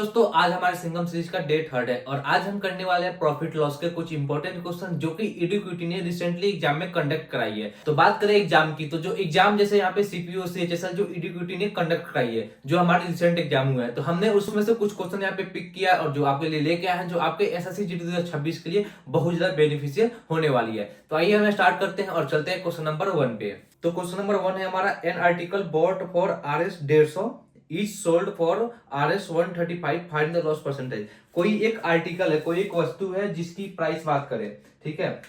दोस्तों, आज हमारे सिंघम सीरीज का डे 3 है और आज हम करने वाले हैं प्रॉफिट लॉस के कुछ इंपॉर्टेंट क्वेश्चन जो कि एडुक्यूटी ने रिसेंटली एग्जाम में कंडक्ट कराई है। तो बात करें एग्जाम की, तो जो एग्जाम जैसे यहाँ पे सीपीओ सीएचएसएल जो एडुक्यूटी ने कंडक्ट कराई है, जो हमारे रिसेंट एग्जाम हुआ है, तो हमने उसमें से कुछ क्वेश्चन यहाँ पे पिक किया और जो आपके लिए लेके आए हैं, जो आपके एसएससी जीडी 2026 के लिए बहुत ज्यादा बेनिफिशियल होने वाली है। तो आइए हम स्टार्ट करते हैं और चलते हैं क्वेश्चन नंबर 1 पे। तो क्वेश्चन नंबर 1 है हमारा, an article bought for RS 150 is sold for RS 135, find the loss percentage. कोई एक आर्टिकल है, कोई एक वस्तु है जिसकी प्राइस बात करें, ठीक है।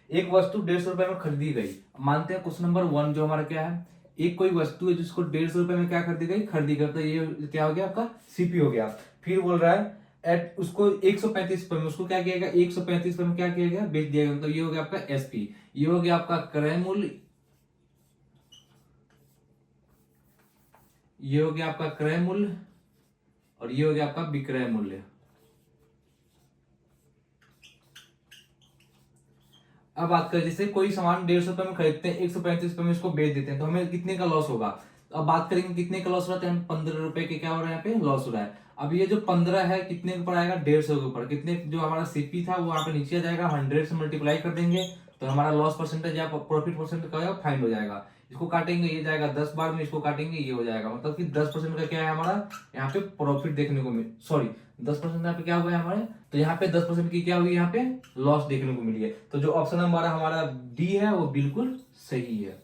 एक वस्तु 150 रुपए में खरीदी गई। मानते हैं क्वेश्चन नंबर 1 जो हमारा क्या है, एक कोई वस्तु है जिसको 150 रुपए में क्या खरीदी गई, तो ये क्या हो गया आपका सीपी हो गया। फिर बोल रहा है एट उसको 135 रुपए में, उसको क्या किया गया 135 रुपए में क्या किया गया, बेच दिया गया। तो ये हो गया आपका एसपी, ये हो गया आपका क्रय मूल्य, ये हो गया आपका क्रय मूल्य और ये हो गया आपका विक्रय मूल्य। अब बात करें, जैसे कोई सामान 150 रुपए में खरीदते हैं, 135 रुपए में इसको बेच देते हैं, तो हमें कितने का लॉस होगा। अब बात करेंगे कितने का लॉस हो रहा है, 15 रुपए के क्या हो रहा है यहाँ पे लॉस हो रहा है। अब ये जो 15 है कितने के ऊपर आएगा, 150 के ऊपर। कितने जो हमारा सीपी था वो यहाँ पे नीचे आ जाएगा, 100 से मल्टीप्लाई कर देंगे तो हमारा लॉस परसेंटेज या प्रॉफिट परसेंट का फाइंड हो जाएगा। इसको काटेंगे ये जाएगा 10 बार में, इसको काटेंगे ये हो जाएगा, मतलब कि 10% का क्या है हमारा यहाँ पे प्रॉफिट देखने को मिल, सॉरी 10% यहाँ पे क्या हुआ है हमारे, तो यहाँ पे 10% की क्या हुई यहाँ पे लॉस देखने को मिली है। तो जो ऑप्शन नंबर हमारा डी है वो बिल्कुल सही है।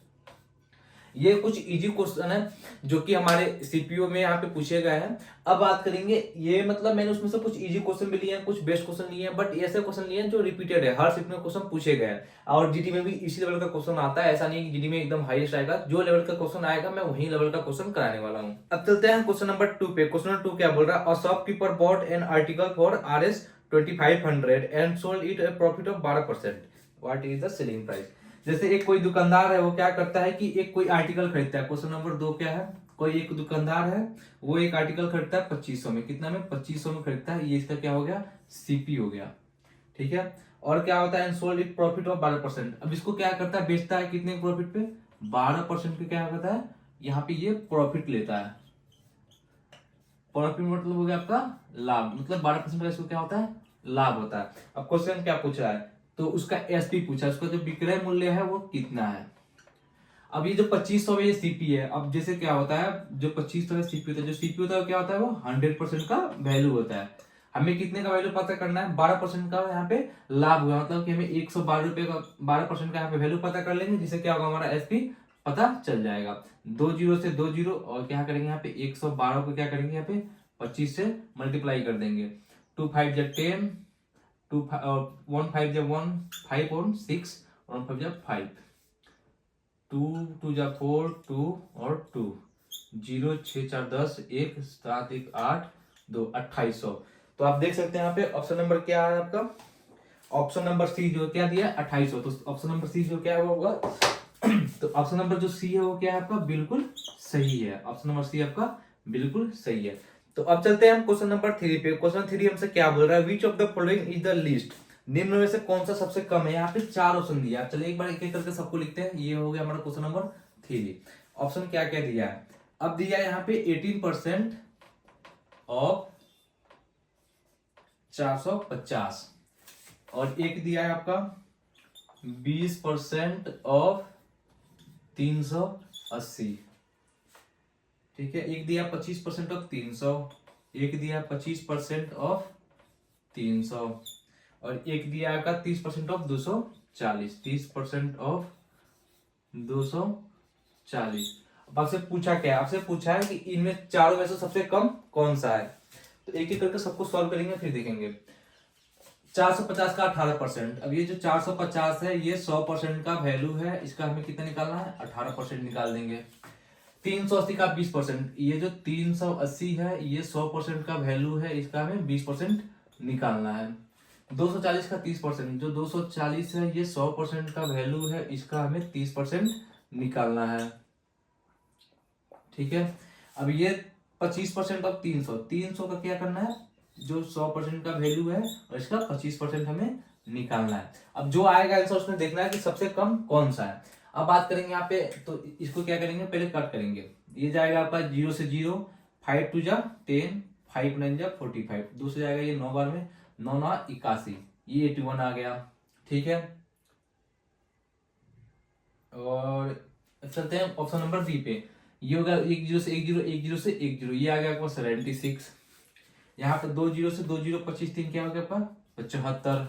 ये कुछ इजी क्वेश्चन है जो कि हमारे सीपीओ में यहाँ पे पूछे गए हैं। अब बात करेंगे, ये मतलब मैंने उसमें से कुछ इजी क्वेश्चन भी लिए हैं, कुछ बेस्ट क्वेश्चन लिए हैं, बट ऐसे क्वेश्चन लिए हैं जो रिपीटेड है, हर शिफ्ट में क्वेश्चन पूछे गए हैं और जीडी में भी इसी लेवल का क्वेश्चन आता है। ऐसा नहीं है कि जीडी में एकदम हाईएस्ट आएगा, जो लेवल का क्वेश्चन आएगा मैं वही लेवल का क्वेश्चन कराने वाला हूँ। अब चलते हैं क्वेश्चन नंबर 2 पे। क्वेश्चन नंबर 2 क्या बोल रहा है, a shopkeeper bot an article for RS 2500 and sold it at profit of 12%, what is the selling price. जैसे एक कोई दुकानदार है, वो क्या करता है कि एक कोई आर्टिकल खरीदता है। क्वेश्चन नंबर 2 क्या है, कोई एक दुकानदार है, वो एक आर्टिकल खरीदता है 2500 में, कितना में 2500 में खरीदता है, ये इसका क्या हो गया सीपी हो गया, ठीक है। और क्या होता है, सोल्ड इट प्रॉफिट ऑफ 12%। अब इसको क्या करता है, बेचता है कितने प्रॉफिट पे, 12% पे क्या करता है, यहाँ पे ये प्रॉफिट लेता है। प्रॉफिट मतलब हो गया आपका लाभ, मतलब 12% का इसको क्या होता है लाभ होता है। अब क्वेश्चन क्या पूछ रहा है, तो उसका एसपी पूछा, उसका जो विक्रय मूल्य है वो कितना है। अब ये जो 2500 में ये सीपी है, अब जैसे क्या होता है, जो 2500 में सीपी होता है, जो सीपी होता है वो क्या होता है, वो 100% का वैल्यू होता है। हमें कितने का वैल्यू पता करना है, 12% का यहाँ पे लाभ हुआ, मतलब कि हमें 112 रुपए का 12% का यहाँ पे वैल्यू पता कर लेंगे, जिससे क्या होगा हमारा एसपी पता चल जाएगा। 2 जीरो से 2 जीरो और क्या करेंगे यहाँ पे 112 को क्या करेंगे यहाँ पे 25 से मल्टीप्लाई कर देंगे। 2 5 जा 10, 2 1 5 जा 1, 5 और 6, 1 5 जा 5, 2 2 जा 4, 2 और 2, 0 6 4 10, 1 7 1 8 2, 2800। तो आप देख सकते हैं यहाँ पे ऑप्शन नंबर क्या है आपका, ऑप्शन नंबर सी जो क्या दिया 2800। तो ऑप्शन नंबर सी जो क्या है वो होगा तो ऑप्शन नंबर जो सी है वो क्या है आपका बिल्कुल सही है, ऑप्शन नंबर सी आपका बिल्कुल सही है। तो अब चलते हैं हम क्वेश्चन नंबर 3 पे। क्वेश्चन 3 हमसे क्या बोल रहा है, which of the following is the least, निम्न में से कौन सा सबसे कम है। यहाँ पे 4 ऑप्शन दिया, चलिए एक बार एक एक करके सबको लिखते हैं। ये हो गया हमारा क्वेश्चन नंबर 3। ऑप्शन क्या क्या दिया है, अब दिया है यहाँ पे 18% ऑफ 450 और एक दिया है आपका 20% ऑफ 380, ठीक है। एक दिया 25% ऑफ 300, एक दिया 25% ऑफ 300 और एक दिया आपका 30% ऑफ 240, 30% ऑफ 240। अब आपसे पूछा क्या है, आपसे पूछा है कि इनमें चारों में से सबसे कम कौन सा है। तो एक एक करके सबको सॉल्व करेंगे फिर देखेंगे। 450 का 18%, अब ये जो 450 है ये 100% का वैल्यू है, इसका हमें कितना निकालना है 18% निकाल देंगे। 380 का 20%, ये जो 380 है ये 100% का वैल्यू है, इसका हमें 20% निकालना है। 240 का 30%, जो 240 है ये 100% का वैल्यू है, इसका हमें 30% निकालना है, ठीक है। अब ये 25% ऑफ 300, 300 का क्या करना है, जो 100% का वैल्यू है और इसका 25% हमें निकालना है। अब जो आएगा आंसर उसमें देखना है कि सबसे कम कौन सा है। अब बात करेंगे यहाँ पे, तो इसको क्या करेंगे पहले कट करेंगे, ये जाएगा आपका 0 से 0, 5 2 जा 10, 5×9 = 45, 2 से जाएगा ये 9 बार में, 9×9 = 81, ये 81 आ गया। ठीक है, और चलते हैं ऑप्शन नंबर बी पे। ये होगा 10 से 10, 10 से 10, ये आ गया आपका 76। यहाँ पे 20 से 20, 25, 3 क्या हो गया आपका 75,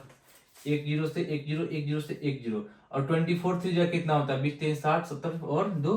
10 से 10, 10 से 10, और 24 3 जगह कितना होता है 20, 3 60, 70 और 2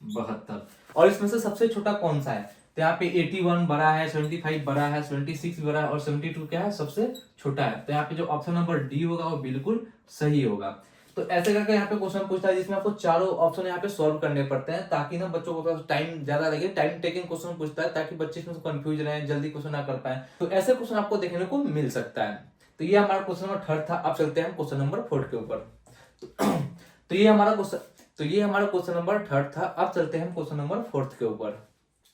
72। और इसमें से सबसे छोटा कौन सा है, तो यहाँ पे 81 बड़ा है, 75 बड़ा है, 76 बड़ा है, और 72 क्या है सबसे छोटा है। तो यहाँ पे जो ऑप्शन नंबर डी होगा वो बिल्कुल सही होगा। तो ऐसे करके यहाँ पे क्वेश्चन पूछता है जिसमें आपको चारों ऑप्शन यहाँ पे सॉल्व करने पड़ते हैं, ताकि ना बच्चों को टाइम ज्यादा लगे। टाइम टेकिंग क्वेश्चन पूछता है ताकि बच्चे इसमें कंफ्यूज रहे, जल्दी क्वेश्चन ना कर पाए। तो ऐसे क्वेश्चन आपको देखने को मिल सकता है। तो ये हमारा क्वेश्चन नंबर 3 था। अब चलते हैं हम क्वेश्चन नंबर 4 के ऊपर। तो ये हमारा क्वेश्चन नंबर 3 था। अब चलते हैं हम क्वेश्चन नंबर 4 के ऊपर।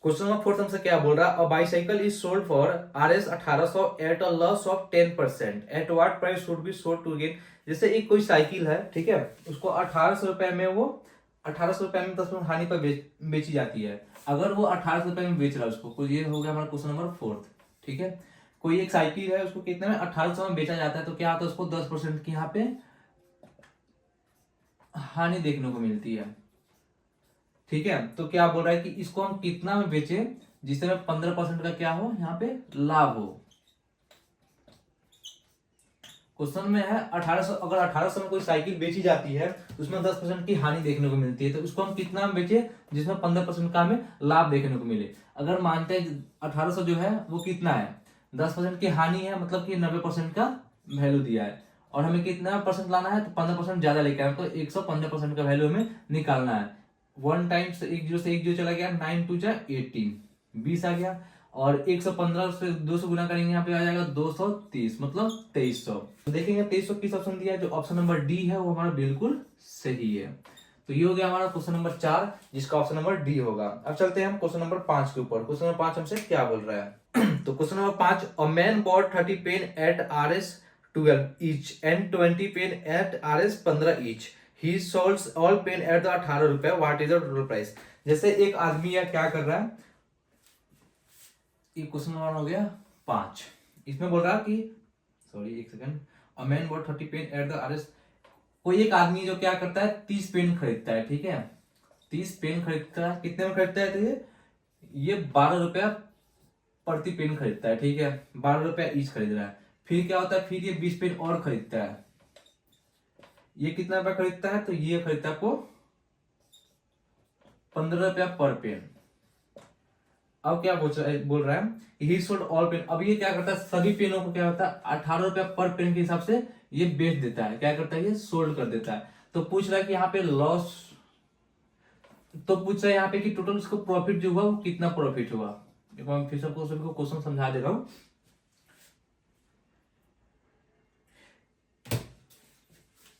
क्वेश्चन नंबर 4 हमसे क्या बोल रहा है, a bicycle is sold for Rs 1800 at a loss of 10%, at what price should be sold to gain. जैसे एक कोई साइकिल है, ठीक है, उसको 1800 रुपए में, वो 1800 रुपए में 10% हानि पर बेची जाती है। अगर वो 1800 रुपए में बेच रहा है उसको, ये हो गया हमारा क्वेश्चन नंबर 4। ठीक है, कोई एक साइकिल है, उसको कितने में 1800 में बेचा जाता है, तो क्या होता है उसको 10% की यहाँ पे हानि देखने को मिलती है। ठीक है, तो क्या बोल रहा है कि इसको हम कितना में बेचे जिससे में 15% का क्या हो यहाँ पे लाभ हो। क्वेश्चन में है 1800, अगर 1800 में कोई साइकिल बेची जाती है तो उसमें 10% की हानि देखने को मिलती है, तो उसको हम कितना में बेचे जिसमें 15% का हमें लाभ देखने को मिले। अगर मानते हैं 1800 जो है वो कितना है 10% की हानि है, मतलब कि 90% का वैल्यू दिया है, और हमें कितना परसेंट लाना है, तो 15% ज्यादा लेके आए, तो 115% का वैल्यू हमें निकालना है। 1 टाइम्स 10 से 10 चला गया, 9 2 जा 18, 20 आ गया, और 115 से 200 गुना करेंगे, यहाँ पे आ जाएगा 230, मतलब 2300। तो देखेंगे 2300 किस ऑप्शन दिया है, जो ऑप्शन नंबर डी है वो हमारा बिल्कुल सही है। तो ये हो गया हमारा क्वेश्चन नंबर 4, जिसका ऑप्शन नंबर डी होगा। अब चलते हैं हम क्वेश्चन नंबर 5 के ऊपर। क्वेश्चन नंबर 5 हमसे क्या बोल रहा है तो question number 5, a man bot 30 pen eight Rs 12 each and 20 pen eight Rs 15 each. He sells all pen at the 18 रुपए, what is the total price. जैसे एक आदमी है क्या कर रहा है, क्वेश्चन नंबर हो गया 5, इसमें बोल रहा है कि सॉरी एक second, a man bot 30 pen at the Rs। कोई एक आदमी जो क्या करता है 30 पेन खरीदता है, ठीक है, 30 पेन खरीदता है, कितने में खरीदता है, तो ये 12 रुपया प्रति पेन खरीदता है, ठीक है, 12 रुपया ईच खरीद रहा है। फिर क्या होता है, फिर ये 20 पेन और खरीदता है, ये कितना रुपया खरीदता है, तो ये खरीदता है आपको 15 रुपया पर पेन। अब क्या बोल रहा है, ही सोल्ड ऑल पेन। अब ये क्या करता है, सभी पेनों को क्या होता है 18 रुपया पर पेन के हिसाब से ये बेच देता है, क्या करता है ये सोल्ड कर देता है। तो पूछ रहा है कि यहाँ पे लॉस, तो पूछ रहा है यहाँ पे कि टोटल उसको प्रॉफिट जो हुआ वो कितना प्रॉफिट हुआ। देखो मैं फिर से क्वेश्चन समझा दे रहा हूं।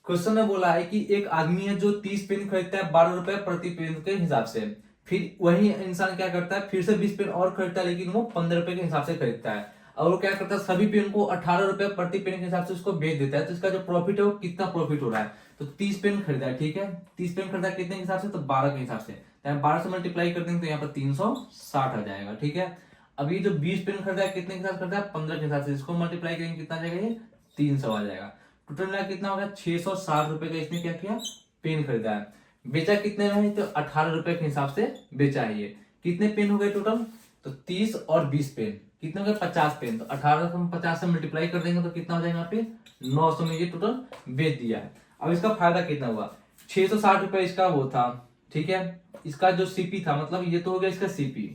क्वेश्चन में बोला है कि एक आदमी है जो 30 पेन खरीदता है 12 रुपए प्रति पेन के हिसाब से, फिर वही इंसान क्या करता है फिर से 20 पेन और खरीदता है, लेकिन वो 15 रुपए के हिसाब से खरीदता है, और वो क्या करता है सभी पेन को 18 रुपए प्रति पेन के हिसाब से उसको बेच देता है। तो इसका जो प्रॉफिट है वो कितना प्रॉफिट हो रहा है, तो 30 पेन खरीदा है, ठीक है, 30 पेन खरीदा कितने के हिसाब से, तो 12 के हिसाब से, 12 से मल्टीप्लाई कर देंगे तो यहाँ पर 360 आ जाएगा, ठीक है। अभी जो 20 पेन खरीदा है कितने के साथ खरीदा है 15 के हिसाब से, इसको मल्टीप्लाई करेंगे कितना आ जाएगा, ये 300 आ जाएगा। टोटल मिला कितना होगा 660 रुपए का इसने क्या किया पेन खरीदा है। बेचा कितने में है, तो 18 रुपए के हिसाब से बेचा है। ये कितने पेन हो गए टोटल, तो 30 और 20 पेन कितने हो गए 50 पेन, तो 18 को हम 50 से मल्टीप्लाई कर देंगे तो कितना हो जाएगा यहाँ पे 900 में ये टोटल बेच दिया है। अब इसका फायदा कितना हुआ, 660 रुपए इसका वो था, ठीक है, इसका जो सीपी था, मतलब ये तो हो गया इसका सीपी,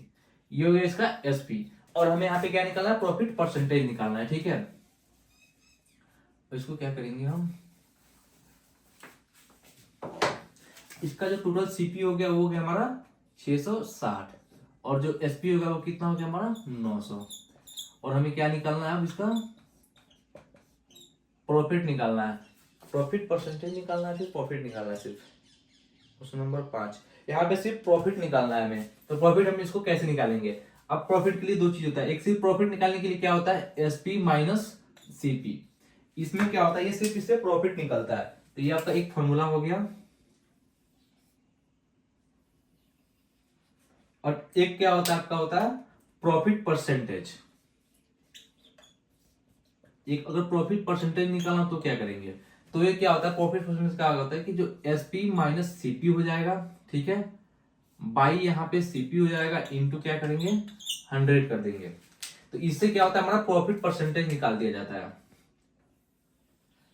ये हो गया इसका एसपी, और हमें यहाँ पे क्या निकालना है, प्रॉफिट परसेंटेज निकालना है, ठीक है। तो इसको क्या करेंगे हम, इसका जो टोटल सीपी हो गया वो हो गया हमारा 660, और जो एसपी होगा वो कितना हो गया हमारा 900, और हमें क्या निकालना है अब इसका प्रॉफिट निकालना है, प्रॉफिट परसेंटेज निकालना है, सिर्फ प्रॉफिट निकालना है, सिर्फ क्वेश्चन नंबर 5 यहाँ पे सिर्फ प्रॉफिट निकालना है हमें। तो प्रॉफिट हम इसको कैसे निकालेंगे, अब प्रॉफिट के लिए दो चीज होता है, एक सिर्फ प्रॉफिट निकालने के लिए क्या होता है एसपी माइनस सीपी, इसमें क्या होता है ये सिर्फ इससे प्रॉफिट निकलता है। तो ये आपका एक फॉर्मूला हो गया, और एक क्या होता है आपका होता है प्रॉफिट परसेंटेज, एक अगर प्रॉफिट परसेंटेज निकालना तो क्या करेंगे, तो ये क्या होता है, प्रॉफिट परसेंटेज क्या होता है कि जो एसपी माइनस सीपी हो जाएगा, ठीक है, बाई यहाँ पे सीपी हो जाएगा, इनटू क्या करेंगे 100 कर देंगे। तो इससे क्या होता है, हमारा प्रॉफिट परसेंटेज निकाल दिया जाता है।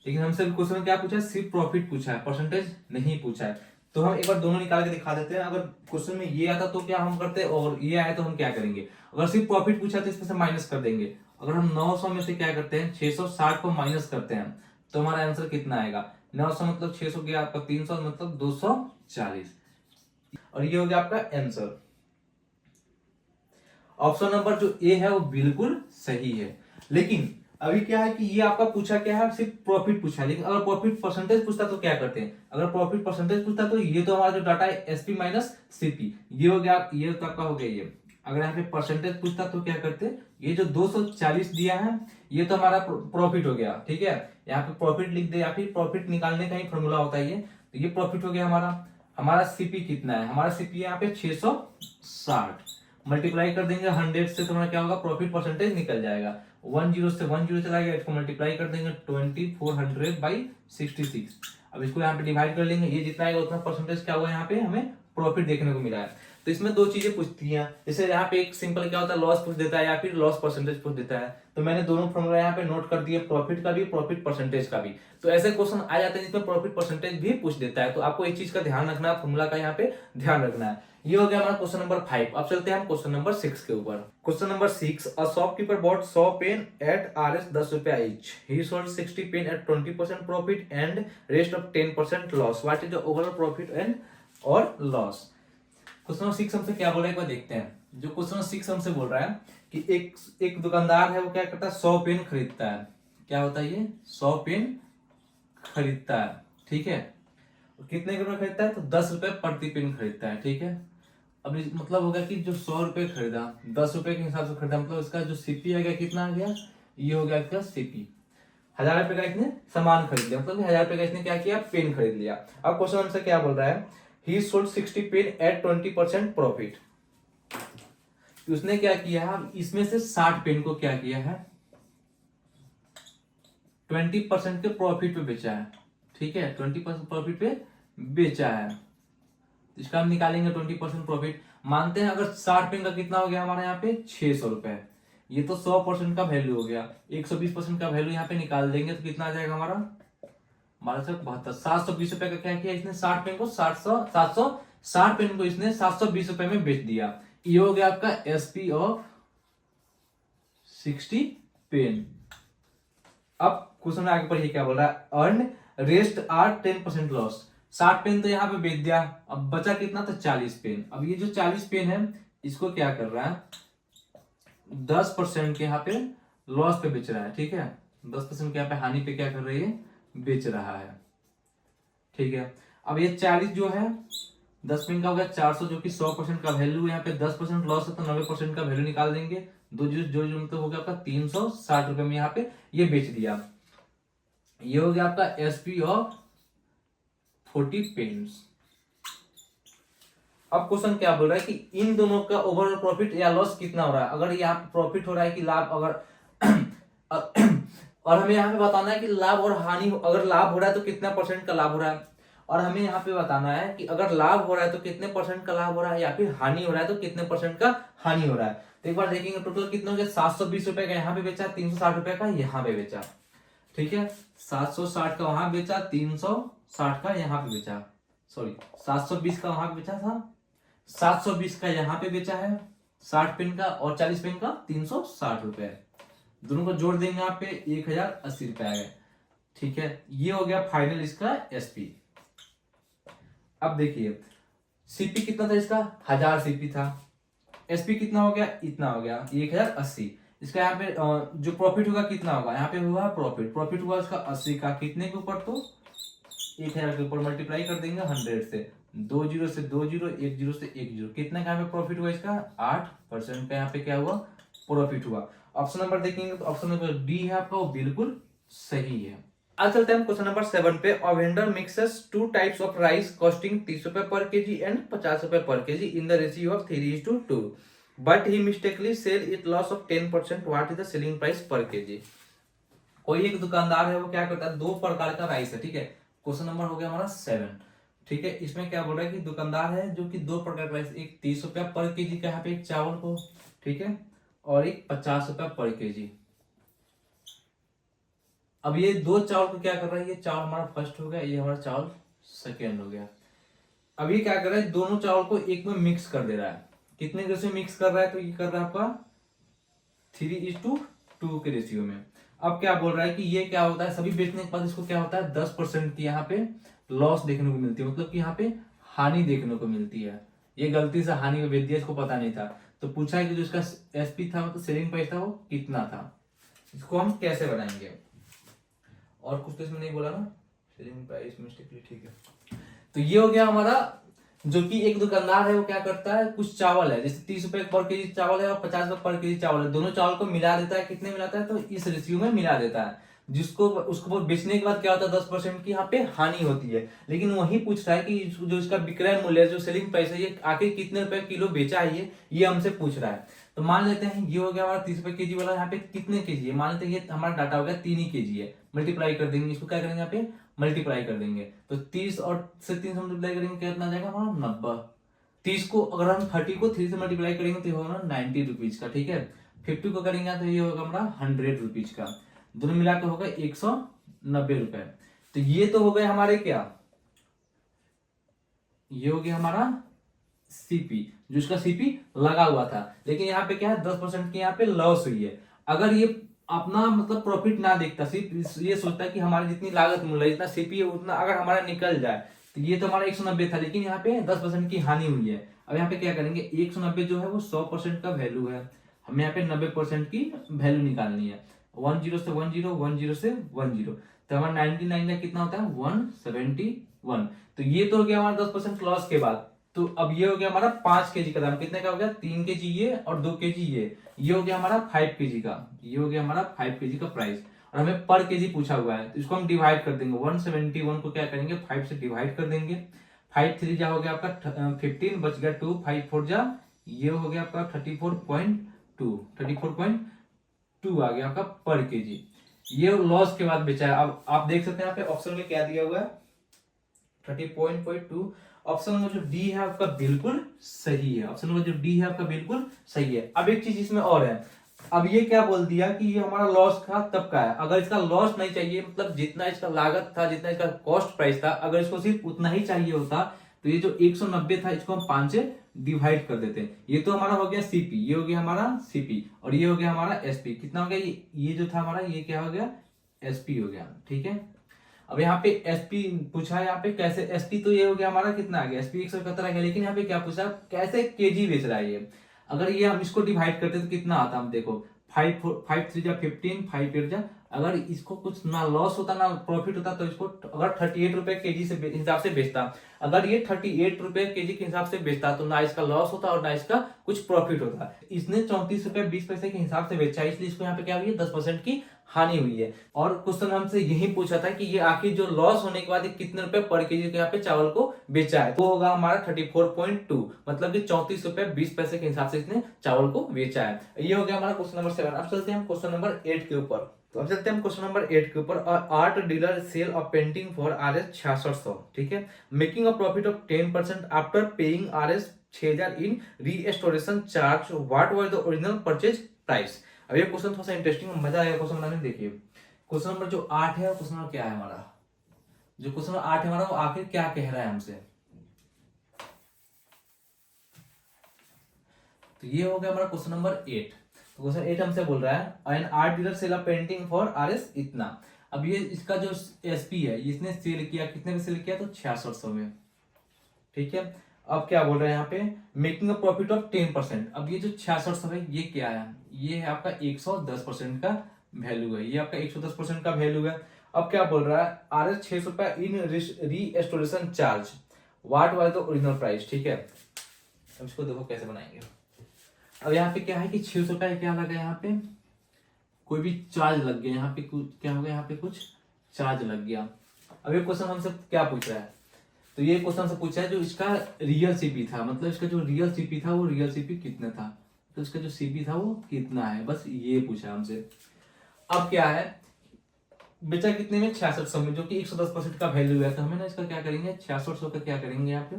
लेकिन हमसे क्वेश्चन में क्या पूछा है, सिर्फ प्रॉफिट पूछा है, परसेंटेज नहीं पूछा है। तो हम एक बार दोनों निकाल के दिखा देते हैं। अगर क्वेश्चन में ये आता तो क्या हम करते, और ये आया तो हम क्या करेंगे। अगर सिर्फ प्रॉफिट पूछा तो इसमें से माइनस कर देंगे। अगर हम 900 में से क्या करते हैं 660 को माइनस करते हैं तो हमारा आंसर कितना आएगा, 900 मतलब 600 गया आपका 300 मतलब 240, और ये हो गया आपका आंसर। ऑप्शन नंबर जो ए है वो बिल्कुल सही है। लेकिन अभी क्या है कि ये आपका पूछा क्या है, सिर्फ प्रॉफिट पूछा है। लेकिन अगर प्रॉफिट परसेंटेज पूछता तो क्या करते हैं, अगर प्रॉफिट परसेंटेज पूछता तो ये तो हमारा जो डाटा है एसपी माइनस सीपी, ये हो गया, ये तो आपका हो गया ये। अगर यहाँ पे परसेंटेज पूछता तो क्या करते, ये जो 240 दिया है ये तो हमारा प्रॉफिट हो गया, ठीक है, यहाँ पे प्रॉफिट लिख दे या फिर प्रॉफिट निकालने का ही फॉर्मूला होता है ये, तो ये प्रॉफिट हो गया हमारा। हमारा सीपी कितना है, हमारा सीपी यहाँ पे 660, मल्टीप्लाई कर देंगे 100 से तो हमारा क्या होगा, प्रॉफिट परसेंटेज निकल जाएगा। 10 से 10 चला गया, इसको मल्टीप्लाई कर देंगे 2400 बाई 66। अब इसको यहाँ पे डिवाइड कर लेंगे, ये जितना आएगा उतना परसेंटेज क्या हुआ, यहाँ पे हमें प्रॉफिट देखने को मिला है। तो इसमें दो चीजें पूछती हैं, जैसे यहाँ पे एक सिंपल क्या होता है, लॉस पूछ देता है या फिर लॉस परसेंटेज पूछ देता है। तो मैंने दोनों फॉर्मूला यहाँ पे नोट कर दिए, प्रॉफिट का भी प्रॉफिट परसेंटेज का भी। तो ऐसे क्वेश्चन आ जाते हैं जिसमें प्रॉफिट परसेंटेज भी पूछ देता है, तो आपको एक चीज का ध्यान रखना है, फॉर्मूला का यहाँ पे ध्यान रखना है। ये हो गया हमारा क्वेश्चन नंबर 5। अब चलते हैं हम क्वेश्चन नंबर 6 के ऊपर। Question number 6, a shopkeeper bot 100 pen eight RS 10 रुपया each, he sold 60 pen eight 20% profit and rest of 10% loss, what is the overall profit and और लॉस। क्वेश्चन नंबर 6 हमसे क्या बोल रहा है एक बार देखते हैं। जो क्वेश्चन नंबर 6 हमसे बोल रहा है कि एक दुकानदार है, वो क्या करता है 100 पेन खरीदता है। क्या होता है ये, 100 पेन खरीदता है, ठीक है, कितने रुपए खरीदता है, तो 10 रुपए प्रति पेन खरीदता है, ठीक है। अब मतलब होगा कि जो 100 रुपए खरीदा 10 रुपए के हिसाब से खरीदा, मतलब इसका जो सीपी आ गया कितना आ गया, ये हो गया इसका सीपी। 1000 रुपए का इसने सामान खरीद लिया, मतलब 1000 रुपए का इसने क्या किया, पेन खरीद लिया। अब क्वेश्चन हमसे क्या बोल रहा है, ही सोल्ड 60 पेन एट 20% प्रॉफिट। उसने क्या किया, इसमें से 60 पेन को क्या किया है, 20% के प्रॉफिट पे बेचा है, ठीक है, 20% प्रॉफिट पे बेचा है। इसका हम निकालेंगे 20% प्रॉफिट। मानते हैं अगर 60 पेन का कितना हो गया हमारे यहाँ पे 600 रुपए, ये तो 100% का वैल्यू हो गया, 120% का वैल्यू यहाँ पे निकाल देंगे तो कितना आ जाएगा हमारा 1272, 720 रुपए का क्या किया इसने, 60 पेन को 760 पेन को इसने 720 रुपए में बेच दिया। ये हो गया आपका एसपी ऑफ 60 पेन। अब क्वेश्चन आगे पढ़िए क्या बोल रहा है, earn rest are 10% loss. 60 pen तो यहाँ पे बेच दिया, अब बचा कितना, तो 40 पेन। अब ये जो 40 पेन है इसको क्या कर रहा है, 10% के यहाँ पे लॉस पे बेच रहा है, ठीक है, 10% के यहाँ पे हानि पे क्या कर रही है, बेच रहा है, ठीक है। अब ये 40 जो है 10 पेन का हो गया 400, जो कि 100% का वैल्यू है, यहाँ पे 10% लॉस है तो 90% का वैल्यू निकाल देंगे, जो मतलब हो गया आपका 360 रुपए में यहाँ पे ये बेच दिया। ये हो गया आपका एसपी ऑफ 40 पेन्स। अब क्वेश्चन क्या बोल रहा है कि इन दोनों का ओवरऑल प्रॉफिट या लॉस कितना हो रहा है। अगर यहाँ पे प्रॉफिट हो रहा है कि लाभ, अगर और हमें यहाँ पे बताना है कि लाभ और हानि, अगर लाभ हो रहा है तो कितना परसेंट का लाभ हो रहा है, और हमें यहाँ पे बताना है कि अगर लाभ हो रहा है तो कितने परसेंट का लाभ हो रहा है, या फिर हानि हो रहा है तो कितने परसेंट का हानि हो रहा है। तो एक बार देखेंगे टोटल कितना हो गया, 720 रुपए का यहाँ पे बेचा, 360 रुपए का यहाँ पे बेचा, ठीक है, 760 का वहां बेचा, 360 का यहाँ पे बेचा, सॉरी 720 का वहां पे बेचा था, 720 का यहाँ पे बेचा है, 60 पेन का और 40 पेन का 360 रुपए, दोनों को जोड़ देंगे यहाँ पे 1080 रुपए आ गए, ठीक है। ये हो गया फाइनल इसका एसपी। अब देखिए सीपी कितना था इसका, 1000 सीपी था, एसपी कितना हो गया, इतना हो गया 1080। इसका यहाँ पे जो प्रॉफिट होगा कितना होगा, यहाँ पे हुआ प्रॉफिट हुआ इसका 80 का, कितने के ऊपर, तो 1000 के ऊपर, मल्टीप्लाई कर देंगे 100 से, 20 से 20, 10 से 10, कितने का यहाँ पे प्रॉफिट हुआ इसका, 8% का यहाँ पे क्या हुआ, प्रॉफिट हुआ। ऑप्शन नंबर देखेंगे तो ऑप्शन नंबर डी है आपका, वो बिल्कुल सही है। आज चलते हैं क्वेश्चन नंबर 7 पे। A vendor mixes 2 types of rice costing 30 रुपए पर केजी एंड 50 रुपए per KG in the ratio of 3:2, but he mistakenly sell it loss of 10%, what is the selling price per KG. कोई एक दुकानदार है वो क्या करता है, 2 प्रकार का राइस है, ठीक है। क्वेश्चन नंबर हो गया हमारा 7, ठीक है। इसमें क्या बोल रहा है कि दुकानदार है जो कि 2 प्रकार का राइस, एक 30 रुपया पर केजी का यहाँ पे एक चावल को, ठीक है, और एक 50 रुपया पर केजी। अब ये 2 चावल को क्या कर रहा है, ये चावल हमारा फर्स्ट हो गया, ये हमारा चावल सेकेंड हो गया। अब ये क्या कर रहा है, दोनों चावल को एक में मिक्स कर दे रहा है। कितने रेशियो में मिक्स कर रहा है, तो ये कर रहा है आपका 3:2 के रेशियो में। अब क्या बोल रहा है कि ये क्या होता है, सभी बेचने के बाद इसको क्या होता है, 10% की यहाँ पे लॉस देखने को मिलती है, मतलब कि यहाँ पे हानि देखने को मिलती है। ये गलती से हानि में बेच दिया, इसको पता नहीं था, तो पूछा है कि जो इसका एसपी था, मतलब सेलिंग प्राइस था, वो कितना था। इसको हम कैसे बनाएंगे, और कुछ तो इसमें नहीं बोला ना, सेलिंग प्राइस मिस्टेकली, ठीक है। तो ये हो गया हमारा, जो कि एक दुकानदार है वो क्या करता है, कुछ चावल है, जैसे 30 रुपए पर केजी चावल है और 50 रुपए पर केजी चावल है, दोनों चावल को मिला देता है। कितने मिलाता है, तो इस रेशियो में मिला देता है, जिसको उसको बेचने के बाद क्या होता है, 10% की यहाँ पे हानि होती है। लेकिन वही पूछ रहा है कि जो इसका विक्रय मूल्य है, जो सेलिंग प्राइस है, ये आखिर कितने रुपए किलो बेचा है, ये हमसे पूछ रहा है। तो मान लेते हैं ये हो गया हमारा 30 रुपए केजी वाला, यहाँ पे कितने केजी है, मान लेते हैं ये हमारा डाटा हो गया 3 ही केजी है। मल्टीप्लाई कर देंगे, इसको क्या करेंगे, यहाँ पे मल्टीप्लाई कर देंगे, तो 30 और से 3 से मल्टीप्लाई करेंगे, कितना आ जाएगा हमारा 90। 30 को अगर हम 30 को 3 से मल्टीप्लाई करेंगे तो ये होगा 90 रुपीज का, ठीक है। 50 को करेंगे तो ये होगा हमारा 100 रुपीज का, दोनों मिलाकर होगा 190 रुपए। तो ये तो हो गए हमारे क्या, ये हो गया हमारा सीपी, जो इसका सीपी लगा हुआ था। लेकिन यहाँ पे क्या है, 10% की यहाँ पे लॉस हुई है। अगर ये अपना मतलब प्रॉफिट ना देखता, सिर्फ ये सोचता है कि हमारी जितनी लागत मूल्य है, जितना सीपी है उतना अगर हमारा निकल जाए, तो ये तो हमारा 190 था, लेकिन यहाँ पे 10% की हानि हुई है। अब यहाँ पे क्या करेंगे, 190 जो है वो 100% का वैल्यू है, हमें यहाँ पे 90% की वैल्यू निकालनी है। 10 से 10, 10 से 10, तो हमारा 99 का कितना होता है, 171। तो ये तो हो गया हमारा 10% लॉस के बाद। तो अब ये हो गया हमारा 5 केजी का दाम, कितने का हो गया, 3 केजी ये और 2 केजी ये हो गया हमारा 5 केजी का, ये हो गया हमारा 5 केजी का प्राइस। और हमें पर केजी पूछा हुआ है, तो इसको हम डिवाइड कर देंगे, 171 को क्या करेंगे, 5 से डिवाइड कर देंगे। 5 3 जा हो गया आपका 15, बच गया 2, 5 4 जा, ये हो गया आपका 34.2 आ गया आपका पर केजी। ये लॉस के बाद बेचा है। अब आप देख सकते हैं यहाँ पे ऑप्शन में क्या दिया हुआ है, 30.2। ऑप्शन नंबर जो डी है आपका बिल्कुल सही है, ऑप्शन नंबर जो डी है आपका बिल्कुल सही है। अब एक चीज इसमें और है, अब ये क्या बोल दिया कि ये हमारा लॉस का तब का है, अगर इसका लॉस नहीं चाहिए, मतलब जितना इसका लागत था, जितना इसका कॉस्ट प्राइस था, अगर इसको सिर्फ उतना ही चाहिए होता, तो ये जो 190 था इसको हम 5 से डिवाइड कर देते। ये तो हमारा हो गया सीपी, ये हो गया हमारा सीपी, और ये हो गया हमारा एसपी। कितना हो गया, ये जो था हमारा, ये क्या हो गया, एसपी हो गया, ठीक है। अब यहाँ पे एसपी पूछा है, यहाँ पे कैसे एसपी, तो ये हो गया हमारा कितना आ गया, एसपी 171 आ गया। लेकिन यहाँ पे क्या पूछा, कैसे केजी बेच रहा है ये। अगर ये हम इसको डिवाइड करते तो कितना आता, हम देखो 5 5 3 जा 15, 5 8 जा, अगर इसको कुछ ना लॉस होता ना प्रॉफिट होता, तो इसको अगर 38 रुपए केजी से हिसाब से बेचता, अगर ये 38 रुपए केजी के हिसाब से बेचता, तो ना इसका लॉस होता और ना इसका कुछ प्रॉफिट होता। इसने 34 रुपए 20 पैसे के हिसाब से बेचा, इसलिए इसको यहाँ पे क्या हुई है, 10% की हानि हुई है। और क्वेश्चन हमसे यही पूछा था कि ये आखिर जो लॉस होने के बाद कितने रुपए पर केजी के यहाँ पे चावल को बेचा है, तो होगा हमारा 34.2, मतलब कि 34 रुपए 20 पैसे के हिसाब से इसने चावल को बेचा है। ये हो गया हमारा क्वेश्चन नंबर 7। अब चलते हैं हम क्वेश्चन नंबर 8 के ऊपर। तो अब चलते हैं हम क्वेश्चन नंबर 8 के ऊपर। Art dealer sell of painting for Rs 6600, ठीक है, making a profit of 10% after paying Rs 6000 in restoration charge, what was the original purchase price. अब ये क्वेश्चन थोड़ा सा इंटरेस्टिंग, मजा आएगा क्वेश्चन बनाने में। देखिए क्वेश्चन नंबर जो 8 है, क्वेश्चन नंबर क्या है हमारा, जो क्वेश्चन नंबर 8 है हमारा, वो आखिर क्या कह रहा है हमसे। तो ये हो गया हमारा क्वेश्चन नंबर 8। तो क्वेश्चन 8 हमसे बोल रहा है an art dealer sell a painting for Rs इतना। अब ये इसका जो एसपी है, इसने सेल किया, कितने में सेल किया, तो 6600 में, ठीक है। अब क्या बोल रहे हैं यहाँ पे, मेकिंग अ प्रॉफिट ऑफ 10%। अब ये जो 6600 है, ये क्या है, ये है आपका 110% का वैल्यू है, ये आपका 110% का वैल्यू है। अब क्या बोल रहा है, Rs 600 रुपया in restoration charge, what was the original price, ठीक है। अब इसको देखो कैसे बनाएंगे। अब यहाँ पे क्या है कि 600 रुपया क्या लगा, यहाँ पे कोई भी चार्ज लग गया, यहाँ पे कुछ क्या हो गया, यहाँ पे कुछ चार्ज लग गया। अब ये क्वेश्चन हमसे क्या पूछ रहा है, तो ये क्वेश्चन से पूछा है जो इसका रियल सीपी था, मतलब इसका जो रियल सीपी था वो रियल सीपी कितना था, तो इसका जो सीपी था वो कितना है, बस ये पूछा हमसे। अब क्या है, बेचा कितने में, 6600 में, जो कि 110% का वैल्यू है। तो हमें ना इसका क्या करेंगे, 6600 का क्या करेंगे यहाँ पे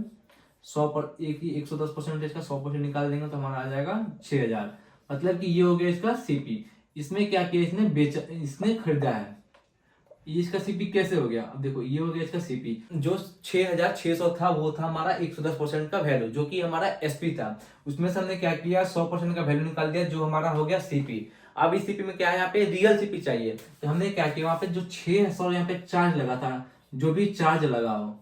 100 पर एक ही 110% का 100% निकाल देंगे तो हमारा आ जाएगा 6000। मतलब कि ये हो गया इसका सीपी। इसमें क्या किया इसने, बेचा, इसने खरीदा है। ये इसका सीपी कैसे हो गया, अब देखो ये हो गया इसका सीपी। जो 6600 था वो था हमारा 110% का वैल्यू, जो कि हमारा एसपी था। उसमें से हमने क्या किया, 100% का वैल्यू निकाल दिया, जो हमारा हो गया सीपी। अब इस सीपी में क्या है, यहाँ पे रियल सीपी चाहिए। तो हमने क्या किया, वहां पे जो 600 यहाँ पे चार्ज लगा था, जो भी चार्ज लगा हो,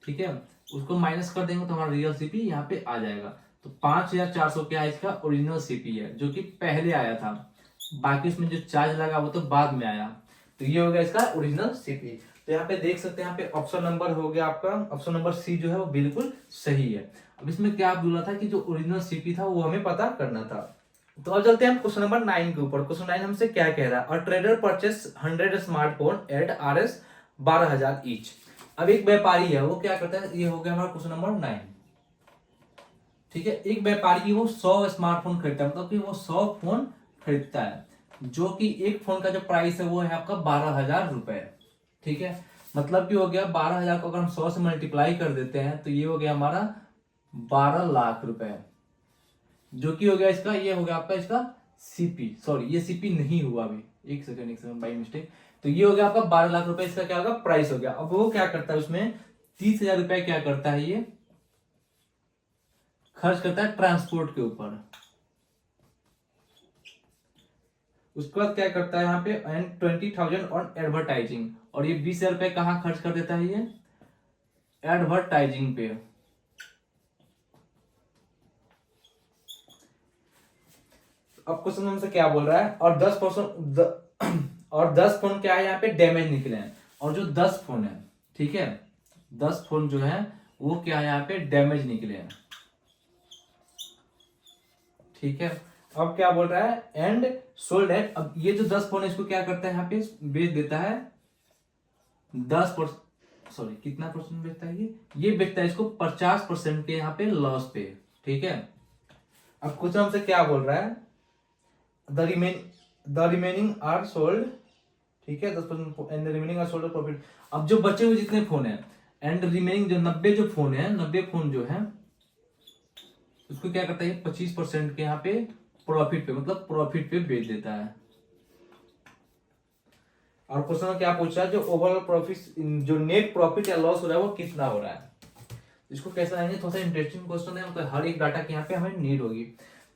ठीक है, उसको माइनस कर देंगे तो हमारा रियल सीपी यहाँ पे आ जाएगा। तो 5400 क्या है, इसका ओरिजिनल सीपी है, जो कि पहले आया था। बाकी इसमें जो चार्ज लगा वो तो बाद में आया। तो ये हो गया इसका ओरिजिनल सीपी। तो यहाँ पे देख सकते हैं, यहाँ पे ऑप्शन नंबर हो गया आपका, ऑप्शन नंबर सी जो है वो बिल्कुल सही है। अब इसमें क्या बोला था कि जो ओरिजिनल सीपी था वो हमें पता करना था। तो अब चलते हैं हम क्वेश्चन नंबर 9 के ऊपर। क्वेश्चन 9 हमसे क्या कह रहा है, और trader purchase 100 smartphone at RS 12,000 each. अब एक व्यापारी है, वो क्या करता है, ये हो गया हमारा क्वेश्चन नंबर 9, ठीक है। एक व्यापारी वो 100 स्मार्टफोन खरीदता है, मतलब कि वो 100 फोन खरीदता है, जो कि एक फोन का जो प्राइस है वो है आपका 12,000 रुपए, ठीक है। मतलब कि हो गया 12,000 को अगर हम 100 से मल्टीप्लाई कर देते हैं तो ये हो गया हमारा 12 लाख रुपए, जो कि हो गया इसका, ये हो गया आपका इसका सीपी। सॉरी, ये सीपी नहीं हुआ अभी, एक सेकंड बाई मिस्टेक। तो ये हो गया आपका 12 लाख रुपए, इसका क्या होगा, प्राइस हो गया। अब वो क्या करता है, उसमें 30,000 रुपए क्या करता है, ये खर्च करता है ट्रांसपोर्ट के ऊपर। उसके बाद क्या करता है यहाँ पे, एंड 20,000 ऑन एडवर्टाइजिंग, और ये 20,000 रुपए कहाँ खर्च कर देता है, ये एडवर्टाइजिंग पे। अब क्वेश्चन हमसे क्या बोल रहा है, और 10% और 10 फोन क्या है यहाँ पे डैमेज निकले हैं, और जो 10 फोन है, ठीक है, 10 फोन जो है वो क्या है यहाँ पे डैमेज निकले हैं, ठीक है। अब क्या बोल रहा है, एंड सोल्ड एट, अब ये जो 10 फोन है इसको क्या करता है यहाँ पे बेच देता है 10%, सॉरी कितना परसेंट बेचता है, ये बेचता है इसको 50% के यहाँ पे लॉस पे, ठीक है। अब क्वेश्चन हमसे क्या बोल रहा है, द रिमेनिंग आर सोल्ड, ठीक है, 10% and the remaining are sold profit. अब जो बचे हुए जितने फोन है, एंड रिमेनिंग जो 90 जो फोन है, 90 फोन जो है उसको क्या करता है 25% के यहाँ पे प्रॉफिट पे, मतलब प्रॉफिट पे बेच देता है। और क्वेश्चन में क्या पूछा है, जो ओवरऑल प्रॉफिट, जो नेट प्रॉफिट या लॉस हो रहा है वो कितना हो रहा है। इसको कैसे आएंगे, थोड़ा सा इंटरेस्टिंग क्वेश्चन है, मतलब हर एक डाटा की यहाँ पे हमें नीड होगी।